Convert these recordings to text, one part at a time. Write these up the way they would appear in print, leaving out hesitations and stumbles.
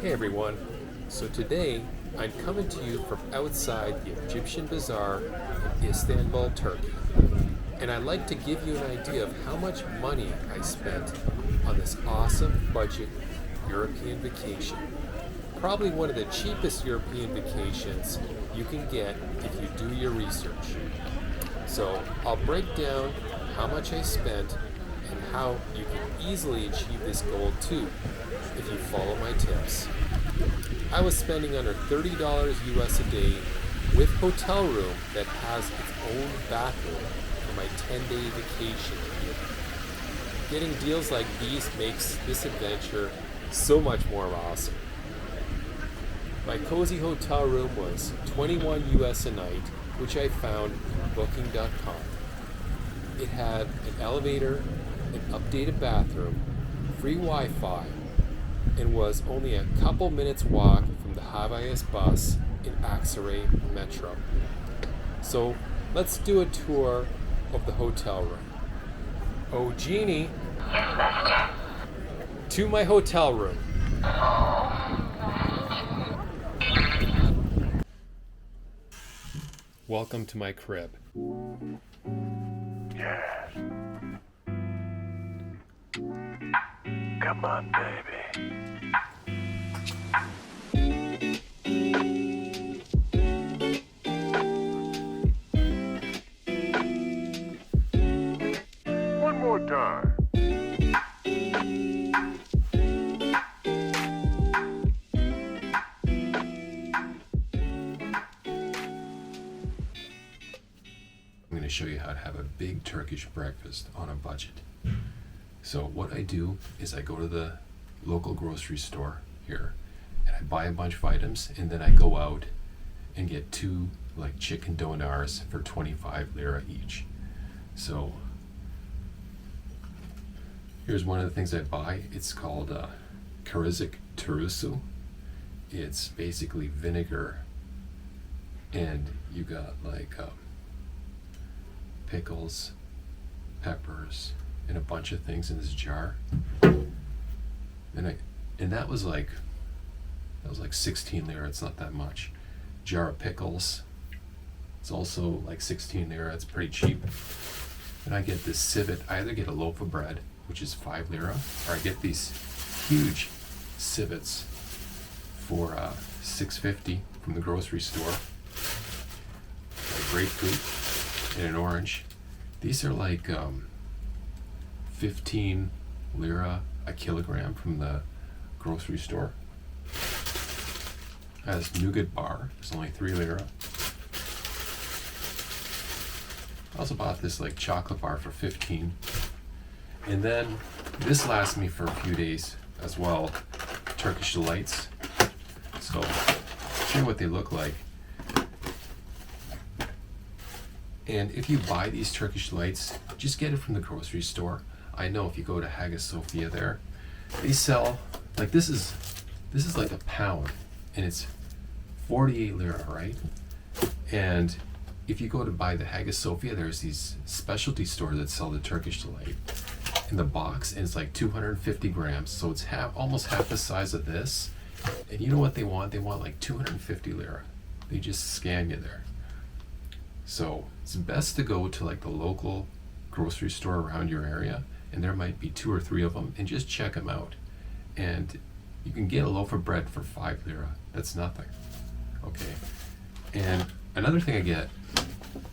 Hey everyone, so today I'm coming to you from outside the Egyptian bazaar in Istanbul, Turkey. And I'd like to give you an idea of how much money I spent on this awesome budget European vacation. Probably one of the cheapest European vacations you can get if you do your research. So I'll break down how much I spent and how you can easily achieve this goal too if you follow my tips. I was spending under $30 US a day with hotel room that has its own bathroom for my 10-day vacation. Getting deals like these makes this adventure so much more awesome. My cozy hotel room was $21 US a night, which I found on booking.com. It had an elevator, an updated bathroom, free Wi-Fi, and was only a couple minutes walk from the Havayas bus in Aksaray Metro. So let's do a tour of the hotel room. Oh, Jeannie, to my hotel room. Welcome to my crib. Yes. Come on, baby. One more time. I'm going to show you how to have a big Turkish breakfast on a budget. So what I do is I go to the local grocery store here and I buy a bunch of items, and then I go out and get two like chicken donairs for 25 lira each. So here's one of the things I buy. It's called Karazik Turusu. It's basically vinegar, and you got like pickles, peppers, and a bunch of things in this jar. And that was like 16 lira. It's not that much. Jar of pickles. It's also like 16 lira. It's pretty cheap. And I get this civet. I either get a loaf of bread, which is 5 lira, or I get these huge civets for $6.50 from the grocery store. A grapefruit and an orange. These are like 15 lira a kilogram from the grocery store. Has nougat bar. It's only 3 lira. I also bought this like chocolate bar for 15. And then this lasts me for a few days as well. Turkish delights. So I'll show you what they look like. And if you buy these Turkish delights, just get it from the grocery store. I know if you go to Hagia Sophia there, they sell like this is like a pound, and it's 48 lira, right? And if you go to buy the Hagia Sophia, there's these specialty stores that sell the Turkish delight in the box, and it's like 250 grams, so it's almost half the size of this. And you know what they want? They want like 250 lira. They just scan you there. So it's best to go to like the local grocery store around your area, and there might be 2 or 3 of them, and just check them out. And you can get a loaf of bread for 5 lira. That's nothing. Okay. And another thing I get,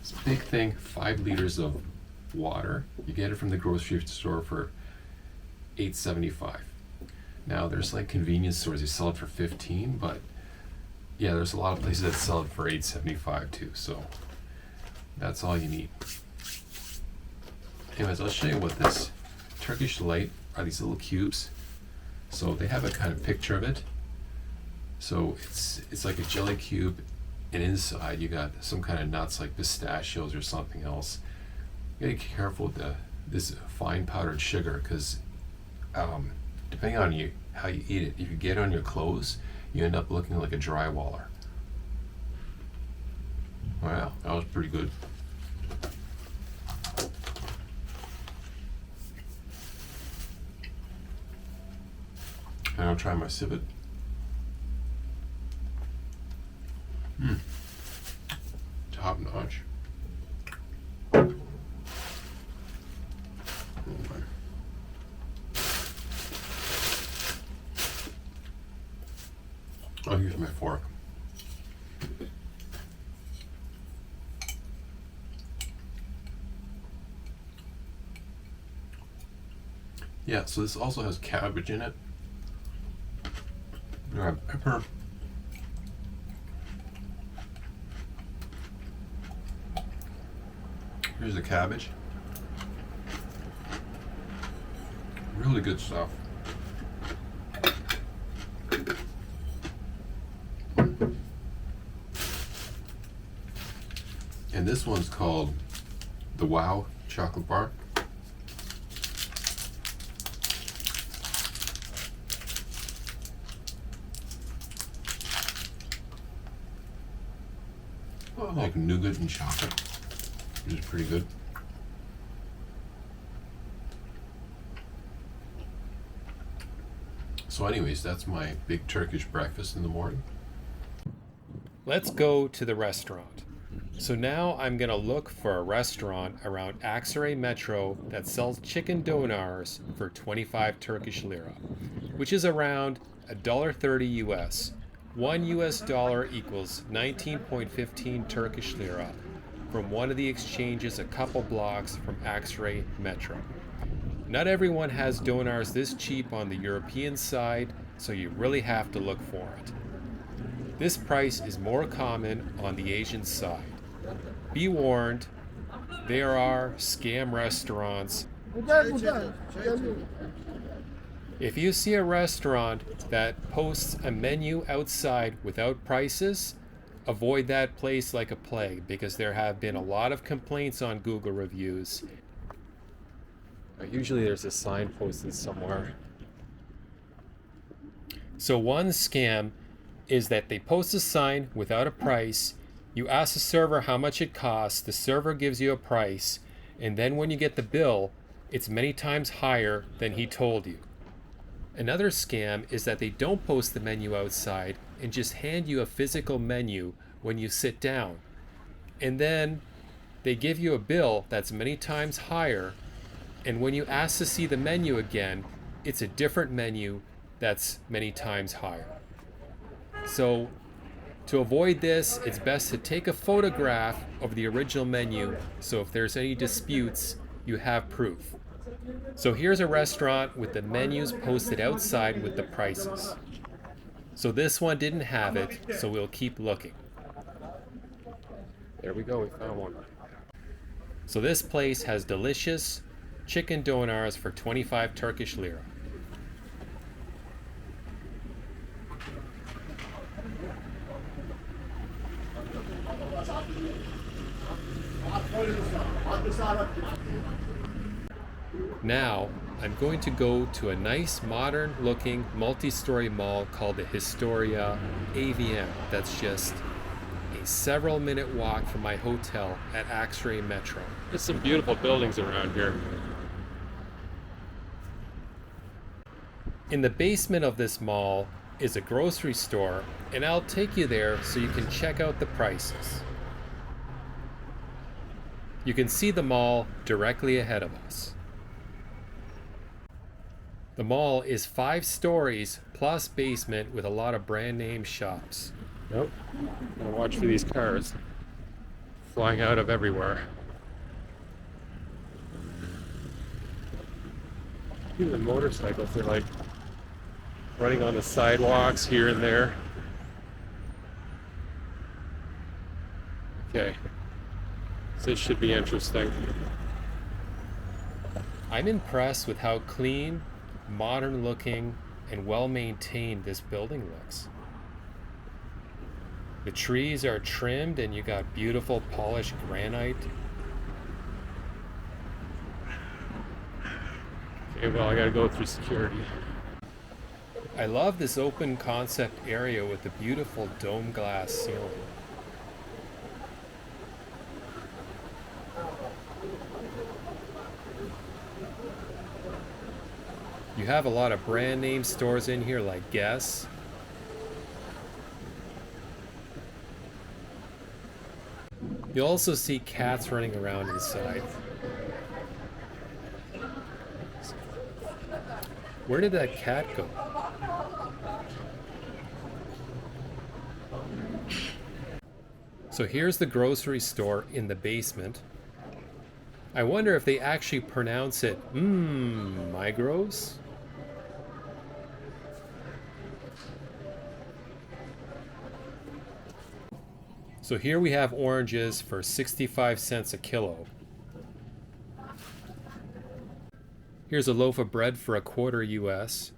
this big thing, 5 liters of water. You get it from the grocery store for $8.75. Now there's like convenience stores, they sell it for 15, but yeah, there's a lot of places that sell it for $8.75 too. So that's all you need. Anyways, I'll show you what this Turkish delight are. These little cubes. So they have a kind of picture of it. So it's like a jelly cube, and inside you got some kind of nuts like pistachios or something else. You gotta be careful with this fine powdered sugar, because depending on how you eat it, if you get it on your clothes, you end up looking like a drywaller. Wow, that was pretty good. And I'll try my civet. Top notch. Oh my. I'll use my fork. Yeah, so this also has cabbage in it. Pepper. Here's the cabbage. Really good stuff. And this one's called the Wow chocolate bar. Oh, like nougat and chocolate, which is pretty good. So anyways, that's my big Turkish breakfast in the morning. Let's go to the restaurant. So now I'm gonna look for a restaurant around Aksaray Metro that sells chicken donairs for 25 Turkish lira, which is around $1.30 US. $1 equals 19.15 Turkish lira from one of the exchanges a couple blocks from Aksaray Metro. Not everyone has donairs this cheap on the European side, so you really have to look for it. This price is more common on the Asian side. Be warned, there are scam restaurants. If you see a restaurant that posts a menu outside without prices, avoid that place like a plague, because there have been a lot of complaints on Google reviews. Usually there's a sign posted somewhere. So one scam is that they post a sign without a price. You ask the server how much it costs, the server gives you a price, and then when you get the bill, it's many times higher than he told you. Another scam is that they don't post the menu outside and just hand you a physical menu when you sit down. And then they give you a bill that's many times higher, and when you ask to see the menu again, it's a different menu that's many times higher. So to avoid this, it's best to take a photograph of the original menu, so if there's any disputes, you have proof. So here's a restaurant with the menus posted outside with the prices. So this one didn't have it, so we'll keep looking. There we go, we found one. So this place has delicious chicken donairs for 25 Turkish lira. Now, I'm going to go to a nice modern looking multi-story mall called the Historia AVM. That's just a several minute walk from my hotel at Aksaray Metro. There's some beautiful buildings around here. In the basement of this mall is a grocery store, and I'll take you there so you can check out the prices. You can see the mall directly ahead of us. The mall is 5 stories plus basement with a lot of brand name shops. Nope. Gotta watch for these cars flying out of everywhere. Even motorcycles, they're like running on the sidewalks here and there. Okay. So this should be interesting. I'm impressed with how clean, modern looking, and well maintained this building looks. The trees are trimmed and you got beautiful polished granite. Okay, well, I gotta go through security. I love this open concept area with the beautiful dome glass ceiling. You You have a lot of brand name stores in here like Guess. You'll also see cats running around inside. Where did that cat go? So here's the grocery store in the basement. I wonder if they actually pronounce it Migros? So here we have oranges for 65 cents a kilo. Here's a loaf of bread for $1 US.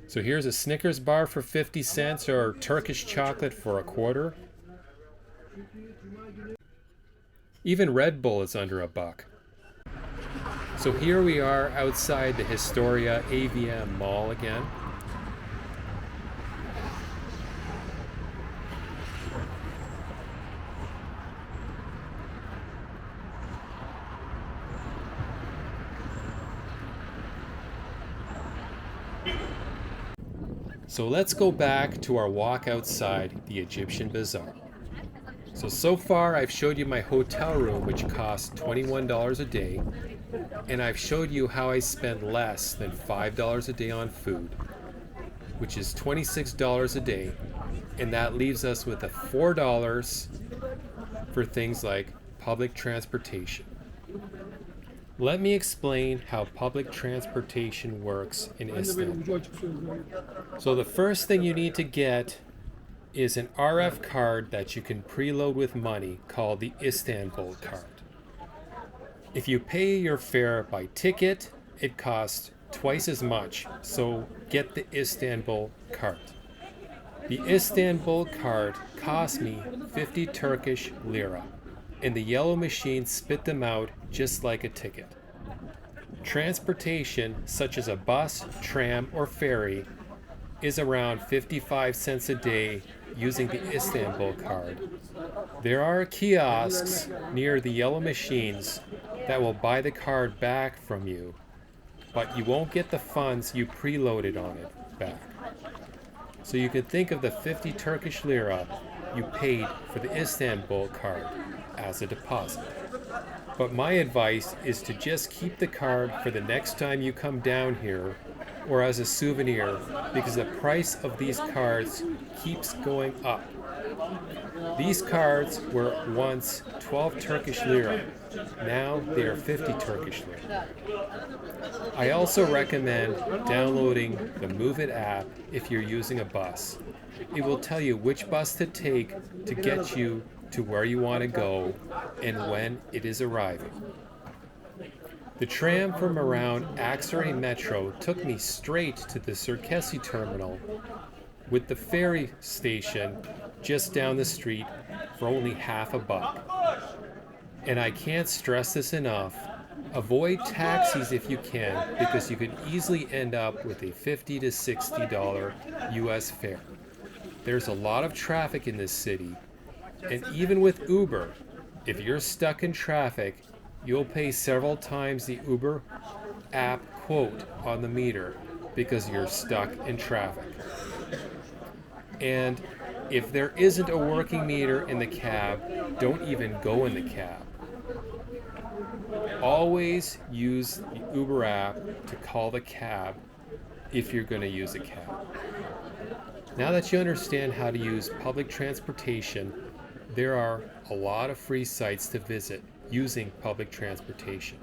So here's a Snickers bar for 50 cents or Turkish chocolate for $1. Even Red Bull is under $1. So here we are outside the Historia AVM Mall again. So let's go back to our walk outside the Egyptian Bazaar. So far I've showed you my hotel room, which costs $21 a day, and I've showed you how I spend less than $5 a day on food, which is $26 a day, and that leaves us with $4 for things like public transportation. Let me explain how public transportation works in Istanbul. So the first thing you need to get is an RF card that you can preload with money called the Istanbul card. If you pay your fare by ticket, it costs twice as much, so get the Istanbul card. The Istanbul card cost me 50 Turkish lira, and the yellow machine spit them out just like a ticket. Transportation, such as a bus, tram, or ferry, is around 55 cents a day using the Istanbul card. There are kiosks near the yellow machines that will buy the card back from you, but you won't get the funds you preloaded on it back. So you could think of the 50 Turkish lira you paid for the Istanbul card as a deposit. But my advice is to just keep the card for the next time you come down here or as a souvenir, because the price of these cards keeps going up. These cards were once 12 Turkish lira. Now they are 50 Turkish lira. I also recommend downloading the Move It app if you're using a bus. It will tell you which bus to take to get you to where you want to go and when it is arriving. The tram from around Aksarayı Metro took me straight to the Sirkeci terminal, with the ferry station just down the street for only $1/2. And I can't stress this enough. Avoid taxis if you can, because you could easily end up with a $50 to $60 US fare. There's a lot of traffic in this city, and even with Uber, if you're stuck in traffic, you'll pay several times the Uber app quote on the meter because you're stuck in traffic. And if there isn't a working meter in the cab, don't even go in the cab. Always use the Uber app to call the cab if you're going to use a cab. Now that you understand how to use public transportation, there are a lot of free sites to visit using public transportation.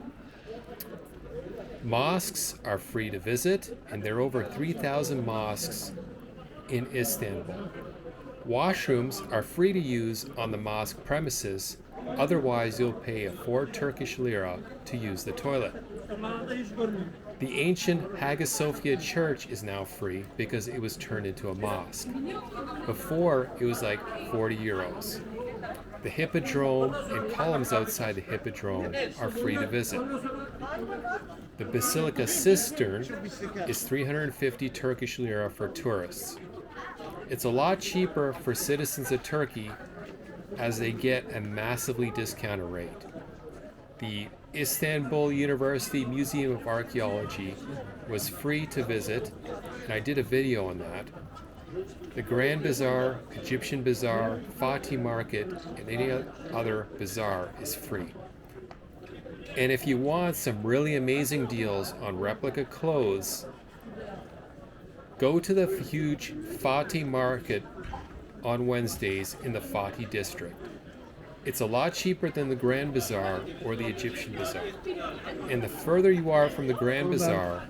Mosques are free to visit, and there are over 3,000 mosques in Istanbul. Washrooms are free to use on the mosque premises, otherwise you'll pay 4 Turkish lira to use the toilet. The ancient Hagia Sophia Church is now free because it was turned into a mosque. Before, it was like 40 euros. The Hippodrome and columns outside the Hippodrome are free to visit. The Basilica Cistern is 350 Turkish lira for tourists. It's a lot cheaper for citizens of Turkey as they get a massively discounted rate. The Istanbul University Museum of Archaeology was free to visit, and I did a video on that. The Grand Bazaar, Egyptian Bazaar, Fatih Market, and any other bazaar is free. And if you want some really amazing deals on replica clothes, go to the huge Fatih Market on Wednesdays in the Fatih district. It's a lot cheaper than the Grand Bazaar or the Egyptian Bazaar. And the further you are from the Grand Bazaar,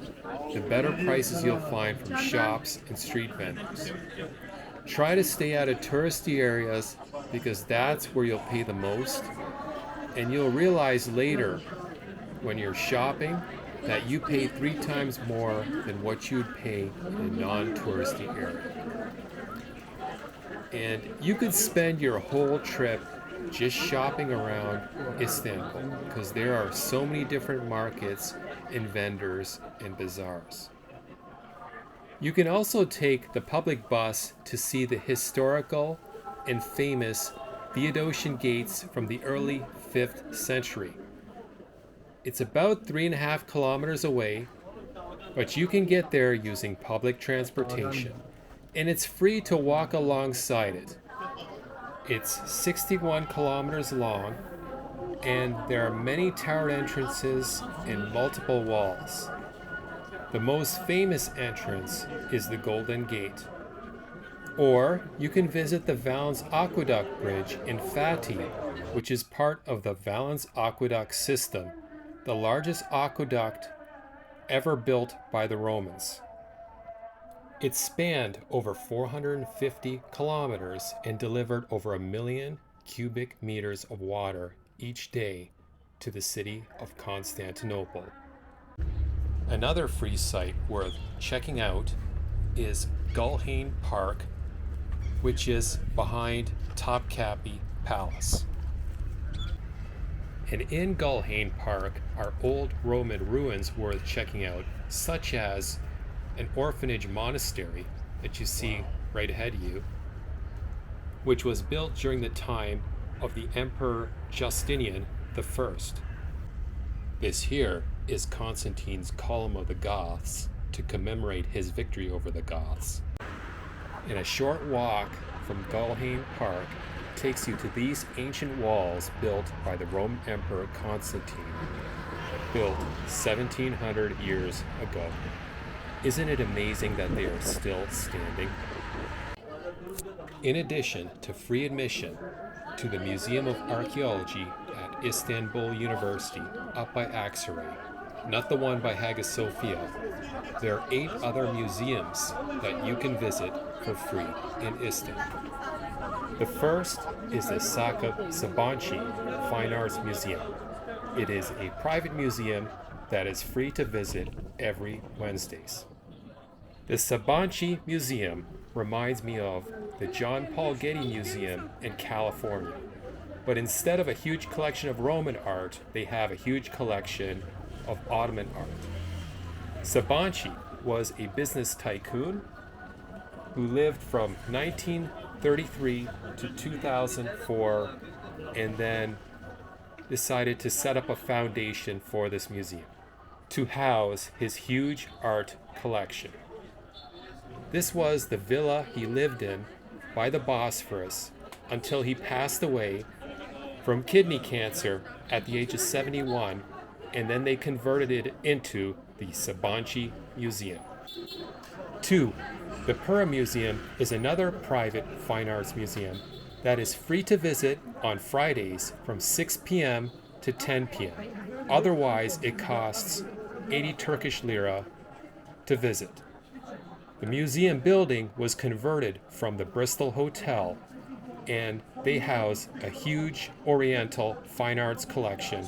the better prices you'll find from shops and street vendors. Try to stay out of touristy areas because that's where you'll pay the most. And you'll realize later when you're shopping that you pay 3 times more than what you'd pay in a non-touristy area. And you could spend your whole trip just shopping around Istanbul because there are so many different markets and vendors and bazaars. You can also take the public bus to see the historical and famous Theodosian gates from the early 5th century. It's about 3.5 kilometers away, but you can get there using public transportation, and it's free to walk alongside it. It's 61 kilometers long, and there are many tower entrances and multiple walls. The most famous entrance is the Golden Gate. Or you can visit the Valens Aqueduct Bridge in Fatih, which is part of the Valens Aqueduct system, the largest aqueduct ever built by the Romans. It spanned over 450 kilometers and delivered over 1 million cubic meters of water each day to the city of Constantinople. Another free site worth checking out is Gulhane Park, which is behind Topkapi Palace. And in Gulhane Park are old Roman ruins worth checking out, such as an orphanage monastery that you see right ahead of you, which was built during the time of the Emperor Justinian I. This here is Constantine's Column of the Goths to commemorate his victory over the Goths. And a short walk from Gulhane Park takes you to these ancient walls built by the Roman Emperor Constantine, built 1700 years ago. Isn't it amazing that they are still standing? In addition to free admission to the Museum of Archaeology at Istanbul University up by Aksaray, not the one by Hagia Sophia, there are 8 other museums that you can visit for free in Istanbul. The first is the Sabancı Fine Arts Museum. It is a private museum that is free to visit every Wednesdays. The Sabancı Museum reminds me of the John Paul Getty Museum in California. But instead of a huge collection of Roman art, they have a huge collection of Ottoman art. Sabancı was a business tycoon who lived from 1933 to 2004 and then decided to set up a foundation for this museum to house his huge art collection. This was the villa he lived in by the Bosphorus until he passed away from kidney cancer at the age of 71, and then they converted it into the Sabancı Museum. 2. The Pura Museum is another private fine arts museum that is free to visit on Fridays from 6 p.m. to 10 p.m. Otherwise, it costs 80 Turkish lira to visit. The museum building was converted from the Bristol Hotel, and they house a huge Oriental fine arts collection.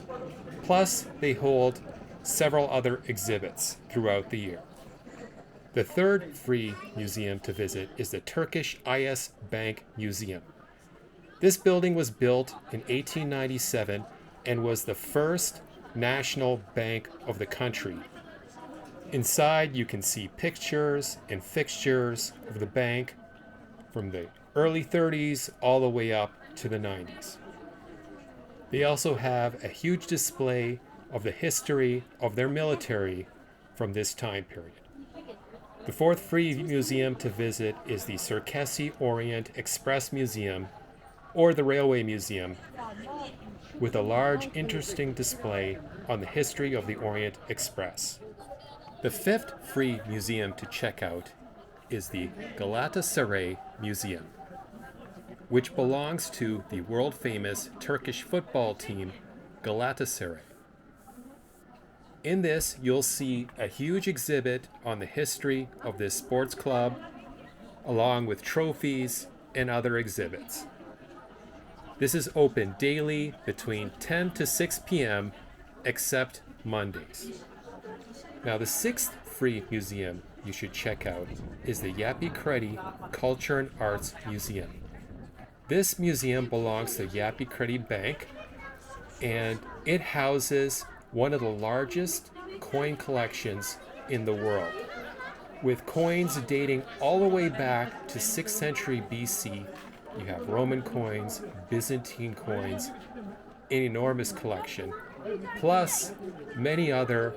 Plus, they hold several other exhibits throughout the year. The third free museum to visit is the Turkish IS Bank Museum. This building was built in 1897 and was the first national bank of the country. Inside, you can see pictures and fixtures of the bank from the early 30s all the way up to the 90s. They also have a huge display of the history of their military from this time period. The fourth free museum to visit is the Circassian Orient Express Museum, or the Railway Museum, with a large, interesting display on the history of the Orient Express. The fifth free museum to check out is the Galatasaray Museum, which belongs to the world-famous Turkish football team Galatasaray. In this, you'll see a huge exhibit on the history of this sports club, along with trophies and other exhibits. This is open daily between 10 to 6 p.m., except Mondays. Now, the sixth free museum you should check out is the Yapı Kredi Culture and Arts Museum. This museum belongs to Yapı Kredi Bank, and it houses one of the largest coin collections in the world, with coins dating all the way back to 6th century BC. You have Roman coins, Byzantine coins, an enormous collection, plus many other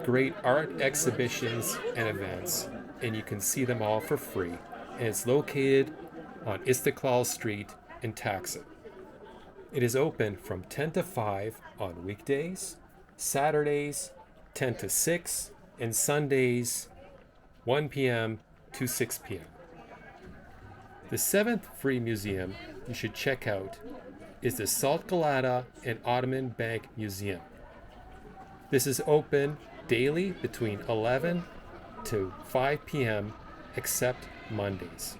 great art exhibitions and events, and you can see them all for free. And it's located on Istiklal Street in Taksim. It is open from 10 to 5 on weekdays, Saturdays 10 to 6, and Sundays 1 p.m. to 6 p.m. The seventh free museum you should check out is the Salt Galata and Ottoman Bank Museum. This is open daily between 11 to 5 p.m. except Mondays.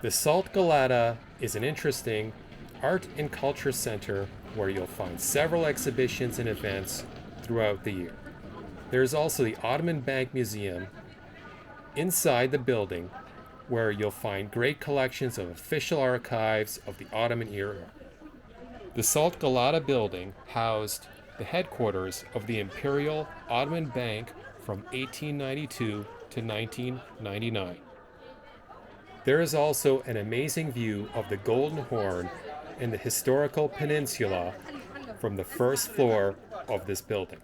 The Salt Galata is an interesting art and culture center where you'll find several exhibitions and events throughout the year. There's also the Ottoman Bank Museum inside the building, where you'll find great collections of official archives of the Ottoman era. The Salt Galata building housed the headquarters of the Imperial Ottoman Bank from 1892 to 1999. There is also an amazing view of the Golden Horn and the historical peninsula from the first floor of this building.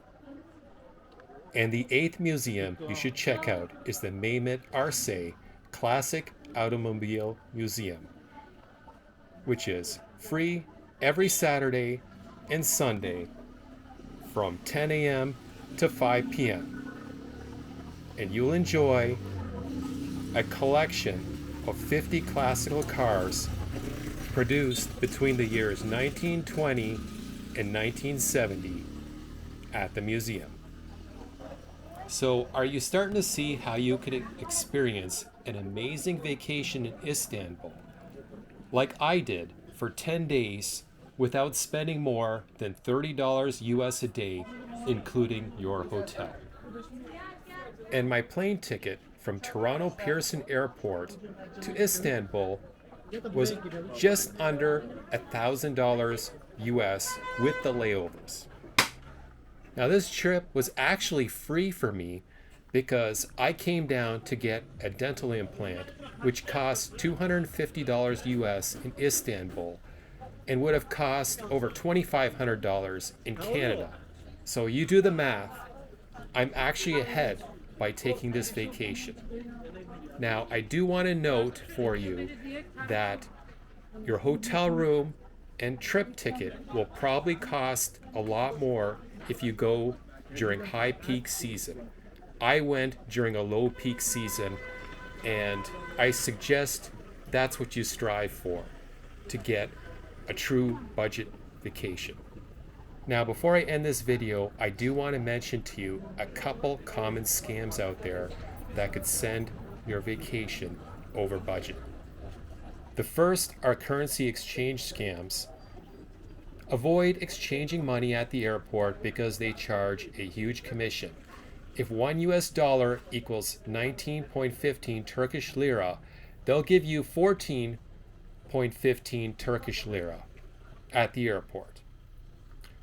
And the eighth museum you should check out is the Mehmet Arsay Classic Automobile Museum, which is free every Saturday and Sunday from 10 a.m. to 5 p.m. And you'll enjoy a collection of 50 classical cars produced between the years 1920 and 1970 at the museum. So, are you starting to see how you could experience an amazing vacation in Istanbul, like I did, for 10 days without spending more than $30 US a day, including your hotel? And my plane ticket from Toronto Pearson Airport to Istanbul was just under $1,000 US with the layovers. Now, this trip was actually free for me because I came down to get a dental implant, which cost $250 US in Istanbul and would have cost over $2,500 in Canada. So you do the math. I'm actually ahead by taking this vacation. Now, I do want to note for you that your hotel room and trip ticket will probably cost a lot more if you go during high peak season. I went during a low peak season, and I suggest that's what you strive for, to get a true budget vacation. Now, before I end this video, I do want to mention to you a couple common scams out there that could send your vacation over budget. The first are currency exchange scams. Avoid exchanging money at the airport because they charge a huge commission. If $1 US equals 19.15 Turkish lira, they'll give you 14.15 Turkish lira at the airport.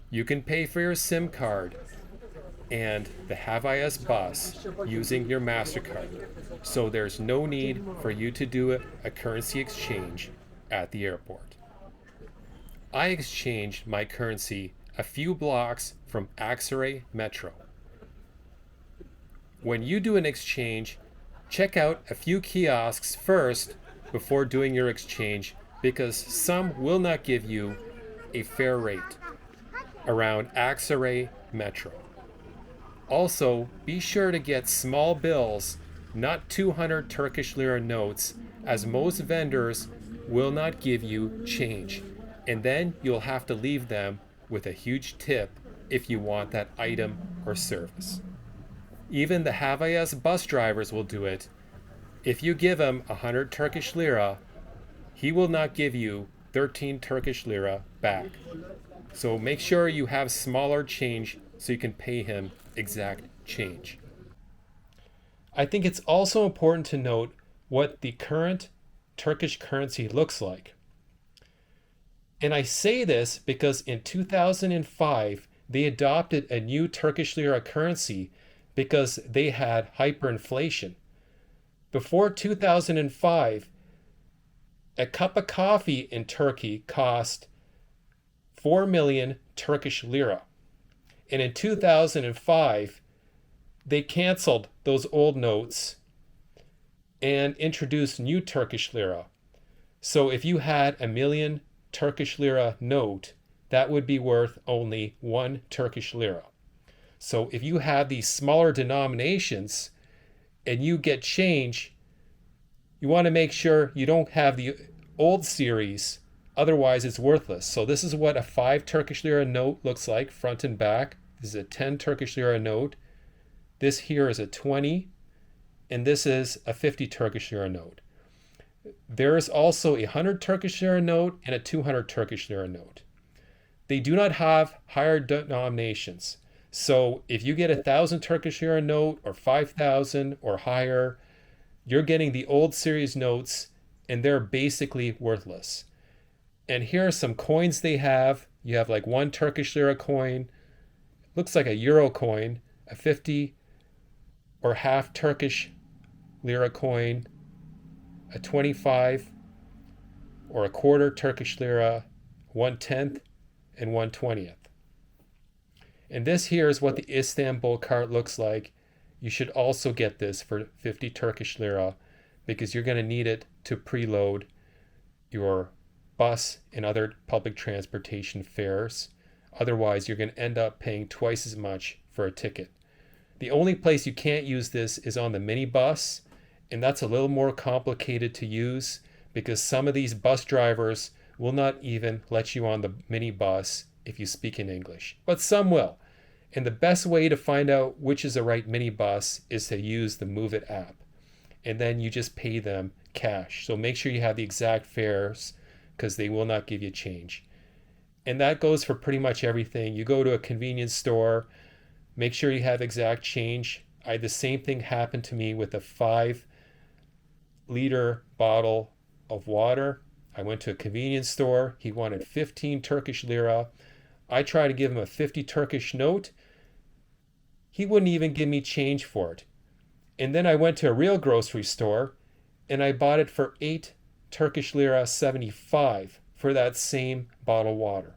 You can pay for your SIM card and the Havayas bus using your MasterCard, so there's no need for you to do a currency exchange at the airport. I exchanged my currency a few blocks from Aksaray Metro. When you do an exchange, check out a few kiosks first before doing your exchange, because some will not give you a fair rate around Aksaray Metro. Also, be sure to get small bills, not 200 Turkish lira notes, as most vendors will not give you change, and then you'll have to leave them with a huge tip if you want that item or service. Even the Havayas bus drivers will do it. If you give him 100 Turkish lira, he will not give you 13 Turkish lira back. So make sure you have smaller change so you can pay him exact change. I think it's also important to note what the current Turkish currency looks like. And I say this because in 2005, they adopted a new Turkish lira currency because they had hyperinflation. Before 2005, a cup of coffee in Turkey cost 4 million Turkish lira. And in 2005, they canceled those old notes and introduced new Turkish lira. So if you had a million Turkish lira note, that would be worth only 1 Turkish lira. So if you have these smaller denominations and you get change, you want to make sure you don't have the old series, otherwise it's worthless. So this is what a 5 Turkish lira note looks like, front and back. This is a 10 Turkish lira note. This here is a 20, and this is a 50 Turkish lira note. There is also a 100 Turkish lira note and a 200 Turkish lira note. They do not have higher denominations. So if you get 1,000 Turkish lira note or 5,000 or higher, you're getting the old series notes, and they're basically worthless. And here are some coins they have. You have like 1 Turkish lira coin, looks like a euro coin, a 50 or half Turkish lira coin, a 25 or a quarter Turkish lira, 1/10 and 1/20. And this here is what the Istanbul cart looks like. You should also get this for 50 Turkish lira because you're going to need it to preload your bus and other public transportation fares. Otherwise, you're going to end up paying twice as much for a ticket. The only place you can't use this is on the minibus, and that's a little more complicated to use because some of these bus drivers will not even let you on the minibus if you speak in English, but some will. And the best way to find out which is the right minibus is to use the Move It app. And then you just pay them cash. So make sure you have the exact fares because they will not give you change. And that goes for pretty much everything. You go to a convenience store, make sure you have exact change. I had the same thing happen to me with a 5-liter bottle of water. I went to a convenience store. He wanted 15 Turkish lira. I tried to give him a 50 Turkish note. He wouldn't even give me change for it. And then I went to a real grocery store and I bought it for 8 Turkish lira 75 for that same bottle of water.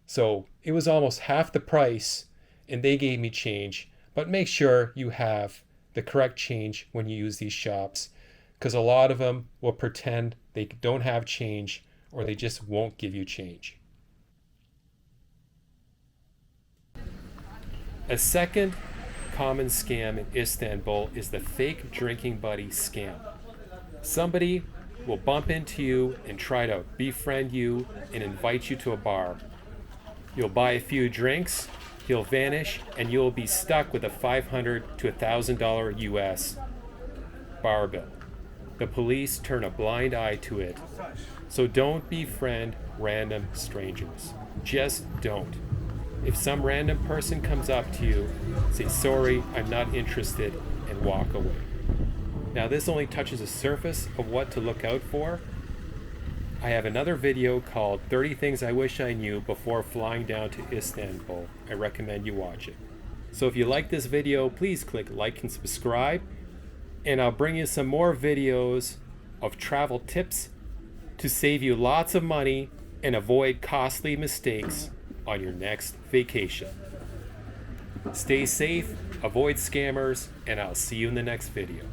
So it was almost half the price and they gave me change. But make sure you have the correct change when you use these shops, because a lot of them will pretend they don't have change or they just won't give you change. A second common scam in Istanbul is the fake drinking buddy scam. Somebody will bump into you and try to befriend you and invite you to a bar. You'll buy a few drinks, he'll vanish, and you'll be stuck with a $500 to $1,000 US bar bill. The police turn a blind eye to it. So don't befriend random strangers. Just don't. If some random person comes up to you, say, "Sorry, I'm not interested," and walk away. Now, this only touches the surface of what to look out for. I have another video called 30 Things I Wish I Knew Before Flying Down to Istanbul. I recommend you watch it. So if you like this video, please click like and subscribe, and I'll bring you some more videos of travel tips to save you lots of money and avoid costly mistakes on your next vacation. Stay safe, avoid scammers, and I'll see you in the next video.